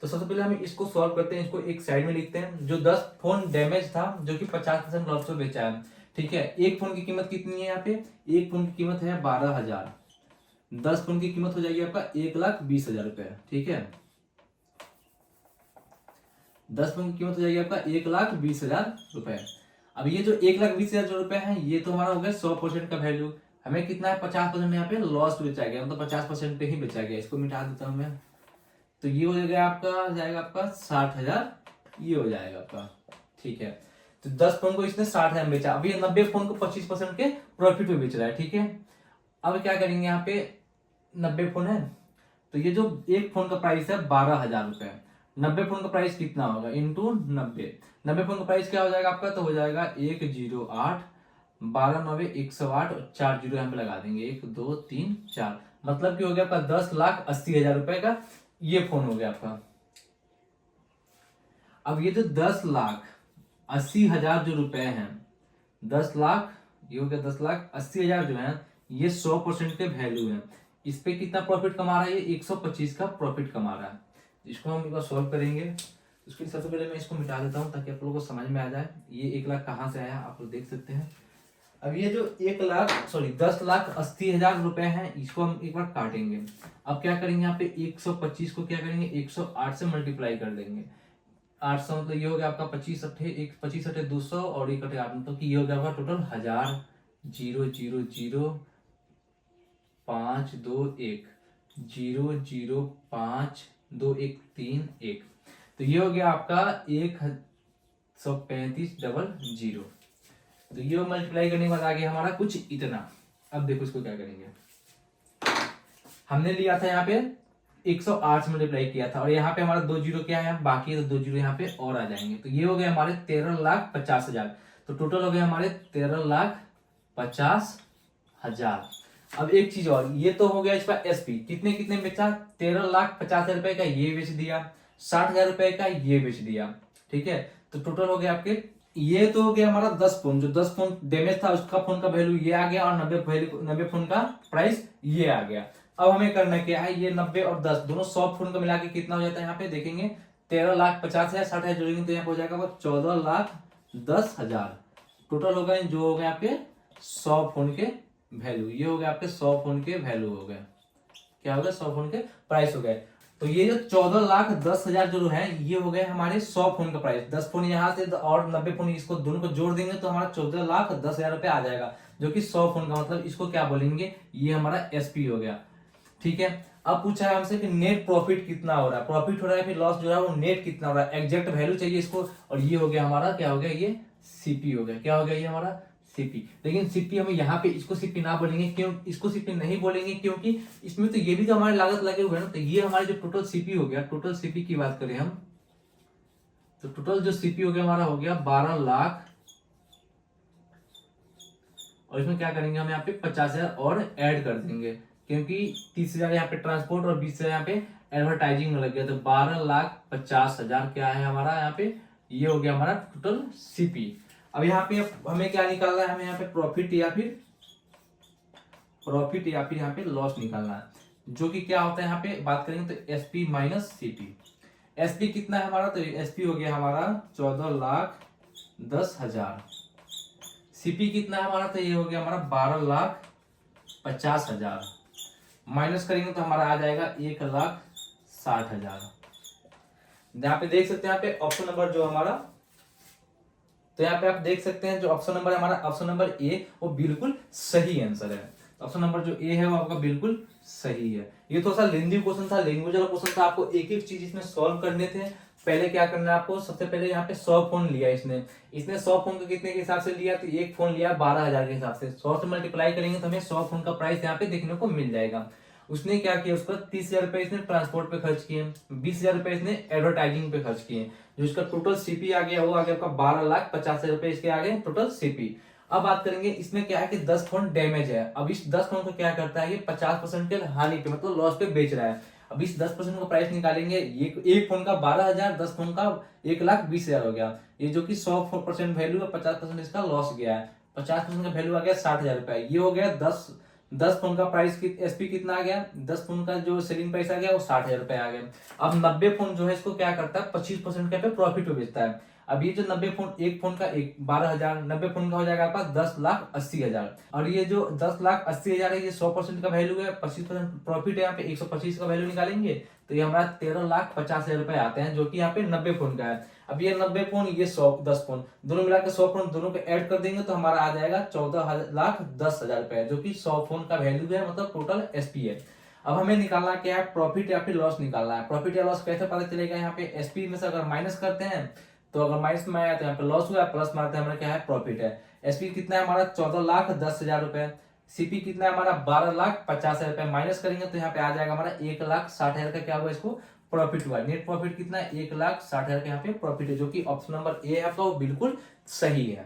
तो सबसे पहले हम इसको सॉल्व करते हैं, इसको एक साइड में लिखते हैं। जो 10 फोन डैमेज था, जो कि 50% लॉस पे बेचा है, ठीक है। एक फोन की कीमत कितनी है यहाँ पे, एक फोन की कीमत है 12,000, 10 फोन की कीमत हो जाएगी आपका 1,20,000 रुपए, ठीक है। 10 फोन की कीमत हो जाएगी आपका 1,20,000 रुपए। अब ये जो 1,20,000 जो रुपए है, ये तो हमारा हो गया 100% का वैल्यू। हमें कितना है 50% यहाँ पे लॉस बेचा गया, मतलब 50% पे ही बेचा गया। इसको मिटा देता हूं मैं, तो ये हो जाएगा आपका, जाएगा आपका 60,000, ये हो जाएगा आपका, ठीक है। तो 10 फोन को इसने 60,000 में बेचा। अब ये 90 फोन को 25% के प्रॉफिट पे बेच रहा है, ठीक है। अब क्या करेंगे, यहाँ पे 90 फोन है, तो ये जो एक फोन का प्राइस है 12,000 रुपए, 90 फोन का प्राइस कितना होगा, इंटू 90 फोन का प्राइस क्या हो जाएगा आपका, तो हो जाएगा 108, 12,9,108 और 4 जीरो यहाँ पे लगा देंगे, 1 2 3 4, मतलब कि हो गया आपका 10,80,000 रुपए का ये फोन हो गया आपका। अब ये जो 10,80,000 जो रुपए हैं, 10 लाख, ये हो गया 10,80,000 जो है, ये 100% के वैल्यू है। इस पे कितना प्रॉफिट कमा रहा है, ये 125 का प्रॉफिट कमा रहा है। इसको हम एक बार सॉल्व करेंगे। उसके लिए सबसे पहले मैं इसको मिटा देता हूं, ताकि आप लोगों को समझ में आ जाए ये 1 लाख कहाँ से आया, आप लोग देख सकते हैं। अब ये जो 10,80,000 रुपए है, इसको हम एक बार काटेंगे। अब क्या करेंगे, यहाँ पे 125 को क्या करेंगे 108 से मल्टीप्लाई कर देंगे। 800 मतलब ये हो गया आपका 25 अट्ठे 200 और 1 8, मतलब कि ये हो गया आपका टोटल 1000, 0,0,0,5,2,1, 0,0,5,2,1,3,1, तो ये हो गया आपका 135,000। तो ये मल्टीप्लाई करने के बाद आ गया हमारा कुछ इतना। अब देखो इसको क्या करेंगे, हमने लिया था यहाँ पे 108 से मल्टीप्लाई किया था, और यहाँ पे हमारा 2 जीरो क्या है बाकी है, तो 2 जीरो यहाँ पे और आ जाएंगे। तो ये हो गया हमारे 13,50,000। तो टोटल हो गया हमारे 13,50,000। अब एक चीज और, ये तो हो गया इसका एसपी, कितने कितने बेचा, 13,50,000 रुपए का ये बेच दिया, 60,000 रुपए का ये बेच दिया, ठीक है। तो टोटल हो गया आपके, ये तो हो गया हमारा 10 फोन, जो 10 फोन डैमेज था उसका फोन का वैल्यू ये आ गया, और 90 फोन का प्राइस ये आ गया। अब हमें करना क्या है, ये 90 और 10 दोनों 100 फोन का मिला के कितना हो जाता है यहाँ पे देखेंगे, 13,50,000, 60,000 जोड़ेंगे तो यहाँ पे हो जाएगा वो 14,10,000। टोटल हो गए जो हो गए आपके 100 फोन के वैल्यू, ये हो गए आपके 100 फोन के वैल्यू हो गए, क्या हो गया 100 फोन के प्राइस हो गए। तो ये जो 14,10,000 जो है ये हो गए हमारे 100 फोन का प्राइस। 10 फोन यहाँ से और 90 फोन, इसको दोनों को जोड़ देंगे तो हमारा 14,10,000 रुपए आ जाएगा, जो कि 100 फोन का मतलब इसको क्या बोलेंगे, ये हमारा एसपी हो गया, ठीक है। अब पूछा है हमसे कि नेट प्रॉफिट कितना हो रहा है, प्रॉफिट हो रहा है फिर लॉस जो है वो नेट कितना हो रहा है, एग्जैक्ट वैल्यू चाहिए इसको। और ये हो गया हमारा क्या हो गया, ये सीपी हो गया, क्या हो गया ये हमारा सीपी। लेकिन सीपी हम यहाँ पे इसको सीपी ना बोलेंगे, क्यों इसको सीपी नहीं बोलेंगे, क्योंकि इसमें तो ये भी तो हमारे लागत लगे हुए हैं ना। तो ये हमारे जो टोटल सीपी हो गया, टोटल सीपी की बात करें हम, तो टोटल जो सीपी हो गया हमारा हो गया 12 लाख, और इसमें क्या करेंगे हम यहाँ पे 50,000 और ऐड कर देंगे, क्योंकि 30,000 यहाँ पे ट्रांसपोर्ट और 20,000 यहाँ पे एडवर्टाइजिंग में लग गया, तो 12,50,000 क्या है हमारा यहाँ पे, ये हो गया हमारा टोटल सीपी। अब यहाँ पे हमें क्या निकालना है, हमें यहाँ पे प्रॉफिट या फिर यहाँ पे लॉस निकालना है, जो कि क्या होता है यहाँ पे बात करेंगे तो एसपी माइनस सीपी। एसपी कितना है हमारा, तो एसपी हो गया हमारा 14,10,000। सीपी कितना है हमारा, तो ये हो गया हमारा 12,50,000। माइनस करेंगे तो हमारा आ जाएगा 1,60,000। यहाँ पे देख सकते हैं यहाँ पे ऑप्शन नंबर जो हमारा, तो यहाँ पे आप देख सकते हैं जो ऑप्शन नंबर है हमारा, ऑप्शन नंबर ए वो बिल्कुल सही आंसर है। ऑप्शन नंबर जो ए है वो आपका बिल्कुल सही है। ये थोड़ा सा लेंदी क्वेश्चन था, लैंग्वेज वाला क्वेश्चन था, आपको एक एक चीज इसमें सॉल्व करने थे। पहले क्या करना है आपको, सबसे पहले यहाँ पे 100 फोन लिया इसने 100 फोन का कितने के हिसाब से लिया, तो एक फोन लिया 12,000 के हिसाब से, 100 से मल्टीप्लाई करेंगे तो हमें 100 फोन का प्राइस यहाँ पे देखने को मिल जाएगा। उसने क्या किया, उसका 30,000 रुपए इसने ट्रांसपोर्ट पे खर्च किए, 20,000 रुपए इसने एडवर्टाइजिंग पे खर्च किए, जो इसका टोटल सीपी आ गया वो आ गया आपका 12,50,000 रुपए इसके आ गए टोटल सीपी। अब बात करेंगे इसमें क्या है कि 10 फोन डैमेज है। अब इस 10 फोन को क्या करता है, ये 50% के हानि पे मतलब लॉस पे बेच रहा है। अब इस 10% का प्राइस निकालेंगे, ये एक फोन का 12,000, 10 फोन का 1,20,000 हो गया। ये जो कि 100% वैल्यू है, 50% इसका लॉस गया है, 50% का वैल्यू आ गया 60,000 रुपए। ये हो गया 10 फोन का प्राइस, एसपी कितना आ गया, 10 फोन का जो सेलिंग प्राइस आ गया वो 60,000 रुपए आ गया। अब 90 फोन जो है इसको क्या करता है, 25% का पे प्रॉफिट में बेचता है। अब ये जो 90 फोन, एक फोन का 12,000, 90 फोन का हो जाएगा आपका 10,80,000। और ये जो 10,80,000 है ये 100% का वैल्यू है, 25% प्रॉफिट है, यहाँ पे 125 का वैल्यू निकालेंगे तो ये हमारा 13,50,000 रुपए आते हैं, जो कि यहाँ पे 90 फोन का है। अब ये 90 फोन, ये 10 फोन, दोनों मिलाकर 100 फोन, दोनों को ऐड कर देंगे तो हमारा आ जाएगा 14,10,000 रुपए, जो कि 100 फोन का वैल्यू है, मतलब टोटल एसपी है। अब हमें निकालना क्या है, प्रॉफिट या फिर लॉस निकालना है। प्रॉफिट या लॉस कैसे पता चलेगा, यहाँ पे एसपी में से अगर माइनस करते हैं तो अगर माइनस में आया तो यहाँ पे लॉस हुआ, प्लस में आता है हमारा क्या है प्रॉफिट है। एसपी कितना है हमारा 14,10,000 रुपए, सीपी कितना है हमारा 12,50,000 रुपए, माइनस करेंगे तो यहाँ पे आ जाएगा हमारा 1,60,000 का क्या हुआ, इसको प्रॉफिट हुआ। नेट प्रॉफिट कितना है 1,60,000 का यहाँ पे प्रॉफिट है, जो कि ऑप्शन नंबर ए है आपका वो बिल्कुल सही है।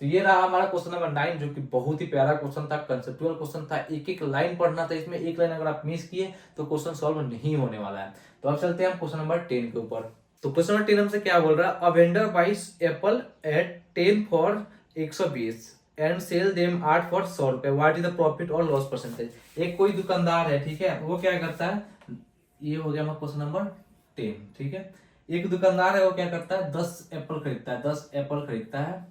तो ये रहा हमारा क्वेश्चन नंबर 9, जो कि बहुत ही प्यारा क्वेश्चन था, कंसेप्चुअल क्वेश्चन था, एक एक लाइन पढ़ना था इसमें, एक लाइन अगर आप मिस किए तो क्वेश्चन सॉल्व नहीं होने वाला है। तो अब चलते हैं हम क्वेश्चन नंबर 10 के ऊपर। तो क्वेश्चन नंबर 10 हमसे क्या बोल रहा है, a vendor buys apple at 10 for 120 and sell them 8 for 100 रुपए, व्हाट इज द प्रॉफिट और लॉस परसेंटेज। एक कोई दुकानदार है, ठीक है, वो क्या करता है, ये हो गया हमारा क्वेश्चन नंबर 10, ठीक है। एक दुकानदार है, वो क्या करता है 10 एप्पल खरीदता है, 10 एप्पल खरीदता है,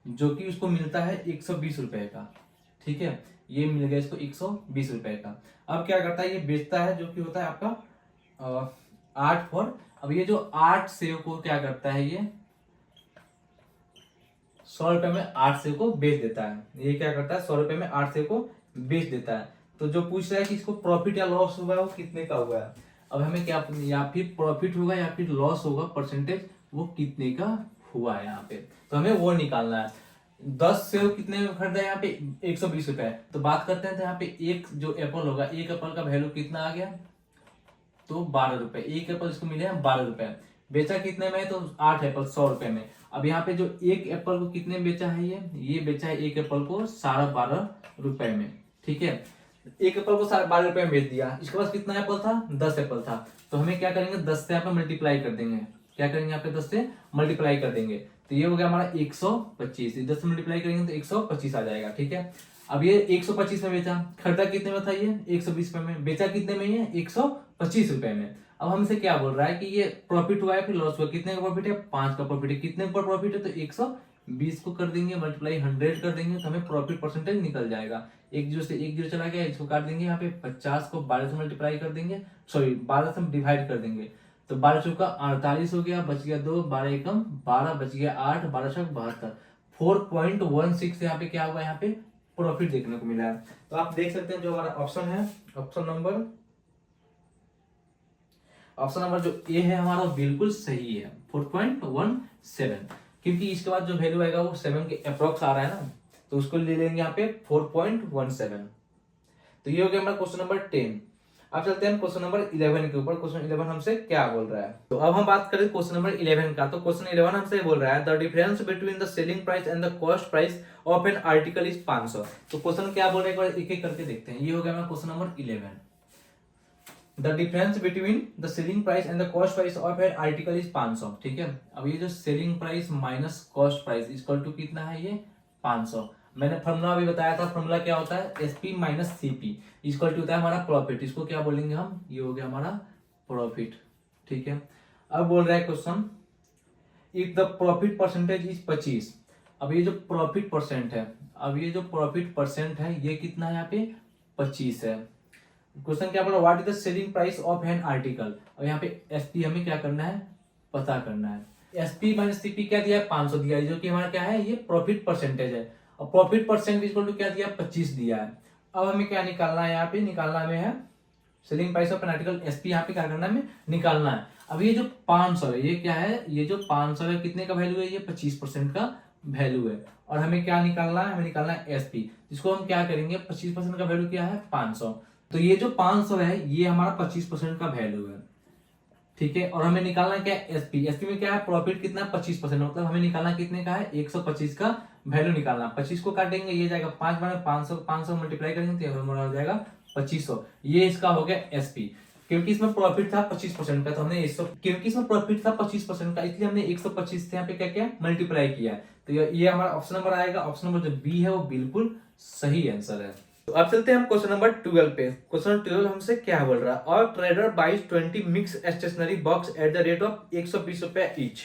जो कि उसको मिलता है 120 रुपए का, ठीक है, ये मिल गया इसको 120 रुपए का। अब क्या करता है, ये बेचता है, जो कि होता है आपका 8 फॉर, अब ये जो 8 सेव को क्या करता है, ये 100 रुपए में 8 सेव को बेच देता है। ये क्या करता है 100 रुपए में 8 सेव को बेच देता है। तो जो पूछ रहा है कि इसको प्रॉफिट या लॉस हुआ है वो कितने का हुआ है। अब हमें क्या, या फिर प्रॉफिट होगा या फिर लॉस होगा, परसेंटेज वो कितने का हुआ है यहाँ पे, तो हमें वो निकालना है। 10 सेव कितने में खरीदा है यहाँ पे 120 रुपए, तो बात करते हैं तो यहाँ पे एक जो एप्पल होगा, एक एप्पल का वैल्यू कितना आ गया, तो 12 रुपए, एक एप्पल इसको मिले हैं 12 रुपए। बेचा कितने में है, तो 8 एप्पल 100 रुपए में। अब यहाँ पे जो एक एप्पल को कितने में बेचा है, ये बेचा है एक एप्पल को 12.5 रुपए में, ठीक है। एक एप्पल को 12.5 रुपए में बेच दिया। इसके पास कितना एप्पल था, 10 एप्पल था। तो हमें क्या करेंगे, 10 से यहाँ पे मल्टीप्लाई कर देंगे। क्या करेंगे, यहाँ पे 10 से मल्टीप्लाई कर देंगे। तो ये हो गया हमारा 125, 10 से मल्टीप्लाई करेंगे तो 125 आ जाएगा, ठीक है। अब ये 125 में बेचा, खरीदा कितने में था, ये 120 रुपए में, बेचा कितने में, ये 125 रुपए में। अब हमसे क्या बोल रहा है कि ये प्रॉफिट हुआ है फिर लॉस हुआ, कितने का प्रॉफिट है, 5 का प्रॉफिट है। कितने का प्रॉफिट है, तो 120 को कर देंगे मल्टीप्लाई 100 कर देंगे तो हमें प्रॉफिट परसेंटेज निकल जाएगा। एक जीरो से एक जीरो चला गया, इसको काट देंगे। यहाँ पे 50 को 12 से मल्टीप्लाई कर देंगे, सॉरी 12 से डिवाइड कर देंगे, तो 12 चौका 48 हो गया, बच गया 2, 12 एकम 12, बच गया 8, 12 छक 72, 4.16 यहाँ पे क्या हुआ, यहाँ पे प्रॉफिट देखने को मिला है। तो आप देख सकते हैं जो हमारा ऑप्शन है, ऑप्शन नंबर जो ए है हमारा बिल्कुल सही है, 4.17, क्योंकि इसके बाद जो वैल्यू आएगा वो 7 के अप्रोक्स आ रहा है ना, तो उसको ले लेंगे यहाँ पे 4.17। तो ये हो गया हमारा क्वेश्चन नंबर 10। अब चलते हैं क्वेश्चन नंबर 11 के ऊपर। क्वेश्चन 11 हमसे क्या बोल रहा है, तो अब हम बात करें क्वेश्चन नंबर 11 का। तो क्वेश्चन 11 हमसे बोल रहा है the difference between the selling price and the cost price of an article is 500। तो क्वेश्चन क्या बोल रहा है, एक बार एक एक करके देखते हैं। ये हो गया हमारा question number 11। The difference between the selling price and the cost price of an article is 500, ठीक है। अब ये जो selling price minus cost price equal to कितना है, ये 500। मैंने फॉर्मूला अभी बताया था, फॉर्मूला क्या होता है, SP minus CP equal to होता है हमारा प्रॉफिट। इसको क्या बोलेंगे हम, ये हो गया हमारा प्रॉफिट, ठीक है। अब बोल रहा है question if the profit percentage is 25। अब ये जो प्रॉफिट परसेंट है, ये कितना है, यहाँ पे 25 है। क्वेश्चन क्या बोला, what is the selling price of an article. और यहाँ पे एसपी हमें क्या करना है, पता करना है। एसपी माइनस सीपी क्या दिया है, 500 दिया है, जो कि हमारा क्या है, ये प्रॉफिट परसेंटेज है। और प्रॉफिट परसेंटेज इक्वल टू क्या दिया, 25 दिया है। अब हमें क्या निकालना है, यहाँ पे निकालना में है selling price of an article, SP यहाँ पे क्या करना है, हमें निकालना है। अब ये जो 500 है, ये क्या है, ये जो 500 है कितने का वैल्यू है, ये 25% का वैल्यू है। और हमें क्या निकालना है, हमें निकालना है एसपी, जिसको हम क्या करेंगे, 25% का वैल्यू क्या है, 500। तो ये जो 500 है ये हमारा 25% का वैल्यू है, ठीक है। और हमें निकालना क्या है, एसपी। एसपी में क्या है, प्रॉफिट कितना है, 25%, मतलब हमें निकालना कितने का है, 125 का वैल्यू निकालना। 25 को काटेंगे, ये जाएगा 5 बार 500, 500 मल्टीप्लाई करेंगे तो हमारा हो जाएगा 2500। ये इसका हो गया एसपी। क्योंकि इसमें प्रॉफिट था 25% का, तो हमने 100, क्योंकि इसमें प्रॉफिट था 25% का, इसलिए हमने 125 से यहाँ पे क्या किया, मल्टीप्लाई किया। तो ये हमारा ऑप्शन नंबर आएगा। ऑप्शन नंबर जो बी है वो बिल्कुल सही आंसर है। तो अब चलते हैं हम क्वेश्चन नंबर 12 पे। क्वेश्चन 12 हमसे क्या बोल रहा है, और trader buys 20 mix stationery box at the rate of 120 रुपए ईच।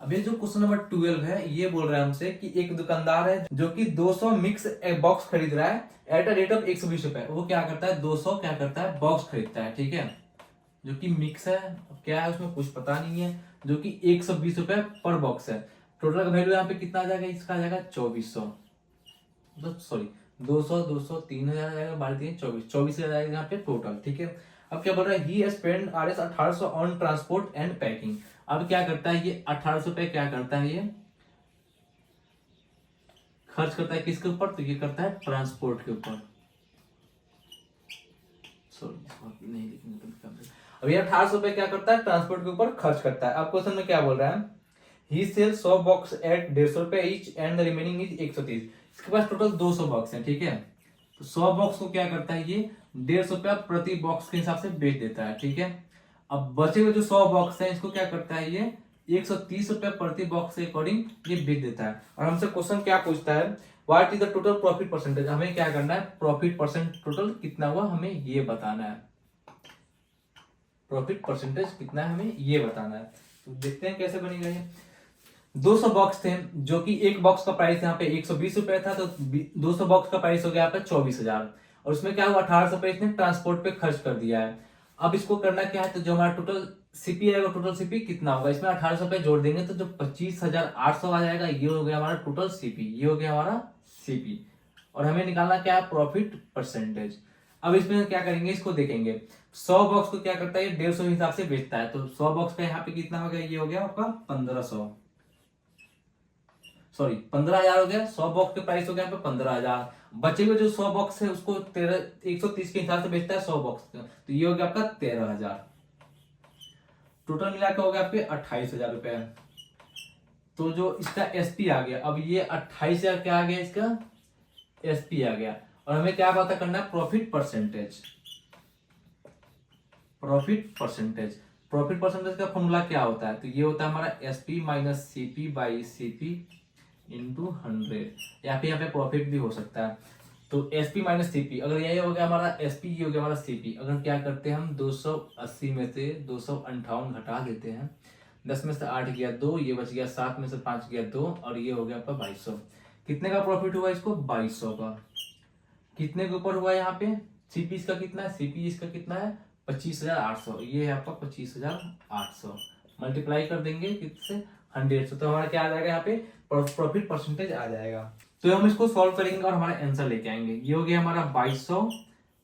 अब ये जो क्वेश्चन नंबर 12 है ये बोल रहा है हमसे कि एक दुकानदार है जो कि 200 मिक्स बॉक्स खरीद रहा है एट द रेट ऑफ 120 रुपए। वो क्या करता है, 200 क्या करता है, बॉक्स खरीदता है, ठीक है, जो कि मिक्स है, क्या है उसमें कुछ पता नहीं है, जो कि 120 रुपए पर बॉक्स है। टोटल का वैल्यू यहाँ पे कितना आ जाएगा, इसका आ जाएगा 2400, सॉरी 200 200 3000 आएगा, 12 24,000 आएगा यहाँ पे टोटल, ठीक है। अब क्या बोल रहा है, he spend RS 1800 on transport and packing. अब क्या करता है, ये 1800 रुपए क्या करता है, ये खर्च करता है किसके ऊपर, तो ये करता है ट्रांसपोर्ट के ऊपर, सॉरी नहीं लिखेंगे। अब ये 1800 रुपए क्या करता है, ट्रांसपोर्ट के ऊपर खर्च करता है। अब क्वेश्चन में क्या बोल रहा है, ही सेल 100 बॉक्स एट 150 रुपए each and the remaining is 130। इसके पास टोटल 200 बॉक्स है, ठीक है। तो 100 बॉक्स को क्या करता है, ये 150 रुपया प्रति बॉक्स के हिसाब से बेच देता है, ठीक है। अब बचे हुए जो 100 बॉक्स है इसको क्या करता है, ये 130 रुपया प्रति बॉक्स के अकॉर्डिंग ये बेच देता है। और हमसे क्वेश्चन क्या पूछता है, what is the total profit percentage. हमें क्या करना है, प्रॉफिट परसेंट टोटल कितना हुआ हमें ये बताना है, प्रॉफिट परसेंटेज कितना है हमें ये बताना है। तो देखते हैं कैसे बनेगा ये। 200 बॉक्स थे, जो कि एक बॉक्स का प्राइस यहाँ पे 120 रुपए था, तो 200 बॉक्स का प्राइस हो गया यहाँ पे 24,000। और उसमें क्या हुआ, 1800 रुपए इसने ट्रांसपोर्ट पे खर्च कर दिया है। अब इसको करना क्या है, तो जो हमारा टोटल सीपी आएगा, टोटल सीपी कितना होगा, इसमें 1800 रुपए जोड़ देंगे तो जो 25,800 आ जाएगा, ये हो गया हमारा टोटल सीपी, ये हो गया हमारा सीपी। और हमें निकालना क्या है, प्रॉफिट परसेंटेज। अब इसमें क्या करेंगे, इसको देखेंगे। 100 बॉक्स को क्या करता है, 150 के हिसाब से बेचता है, तो 100 बॉक्स का यहाँ पे कितना हो गया, ये हो गया आपका 1500, सॉरी 15,000 हो गया। 100 बॉक्स के प्राइस हो गया यहाँ पे 15,000। बचे हुए जो 100 बॉक्स है उसको 130 के हिसाब से बेचता है 100 बॉक्स का, तो ये हो गया आपका 13,000, टोटल मिला के हो गया आपके 28,000 रुपए। तो जो इसका एसपी आ गया, अब ये 28,000 क्या आ गया, इसका एसपी आ गया। और हमें क्या पता करना है, profit percentage. Profit percentage, profit percentage का फॉर्मूला क्या होता है, तो ये होता है हमारा SP minus CP by CP into 100। यहाँ पे प्रॉफिट भी हो सकता है। तो एसपी माइनस सीपी, अगर ये हो गया हमारा एसपी, ये हो गया हमारा सीपी। अगर क्या करते हैं हम 280 में से 258 घटा देते हैं, 10 में से 8 गया 2, ये बच गया 7 में से 5 गया 2, और ये हो गया आपका 2200। कितने का प्रॉफिट हुआ इसको, 2200 का। कितने के ऊपर हुआ यहाँ पे, सीपी इसका कितना है, सीपी इसका कितना है 25,800, ये है आपका 25,800। मल्टीप्लाई कर देंगे किससे, 100 से, तो हमारा क्या आ जाएगा यहाँ पे, प्रॉफिट परसेंटेज आ जाएगा। तो हम इसको सॉल्व करेंगे और हमारा आंसर लेके आएंगे। ये हो गया हमारा 2200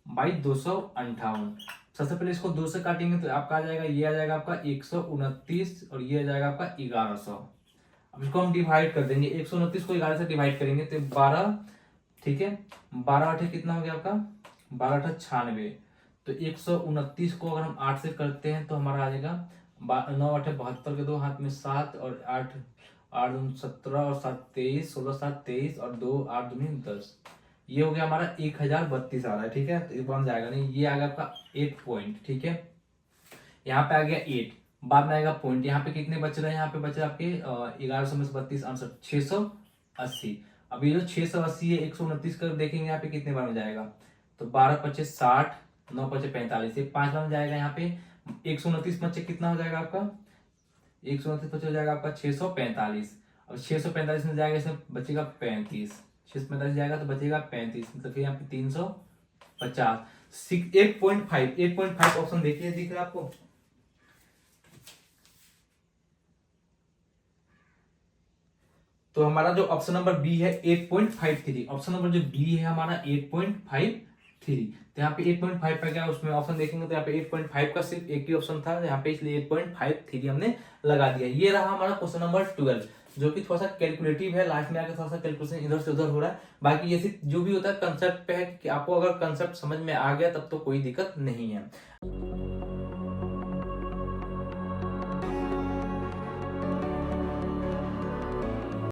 बाई 258। सबसे पहले इसको 2 से काटेंगे तो आपका आ जाएगा, ये आ जाएगा आपका 129, और ये आ जाएगा आपका 1100। अब इसको हम डिवाइड कर देंगे, 129 को 11 से डिवाइड करेंगे तो 12, ठीक है, 12 8 कितना हो गया आपका, 12 8 96। तो 129 को अगर हम 8 से करते हैं तो हमारा आ जाएगा 9 8 72 के 2 हाथ में 7, और 8 8 दूनी 17, और 7 23, 16 7 23, और 2 8 दूनी 10। ये हो गया हमारा 1032 आ रहा है, ठीक है। तो बन जाएगा नहीं, ये आ गया आपका 8 पॉइंट, ठीक है। यहाँ पे आ गया 8, बाद में आएगा पॉइंट। यहाँ पे कितने बच रहे हैं, यहाँ पे बच रहे आपके 1100 में से 32 आंसर 680। अब ये जो 680 है 129 कर देखेंगे यहाँ पे कितने बार में जाएगा, तो 12 25 60, 9 25 45, ये 5 बार में जाएगा। यहाँ पे 129 बच्चे कितना हो जाएगा आपका, 129 बच्चे हो जाएगा आपका 645। अब 645 में जाएगा, इसमें बचेगा 35, 645 जाएगा तो बचेगा 35, मतलब फिर यहाँ पे 350। 8.5 ऑप्शन देखिए, दिख रहा है आपको। तो हमारा जो ऑप्शन नंबर बी है 8.53, ऑप्शन नंबर जो बी है हमारा 8.53। तो यहाँ पे 8.5 का क्या, उसमें ऑप्शन देखेंगे तो यहाँ पे 8.5 का सिर्फ एक ही ऑप्शन था यहाँ पे, इसलिए 8.53 हमने लगा दिया। ये रहा हमारा क्वेश्चन नंबर 12, जो कि थोड़ा सा कैलकुलेटिव है, लास्ट में आकर थोड़ा सा कैलकुलेशन इधर से उधर हो रहा है। बाकी ये सिर्फ जो भी होता है कंसेप्ट पे है, कि आपको अगर कंसेप्ट समझ में आ गया तब तो कोई दिक्कत नहीं है।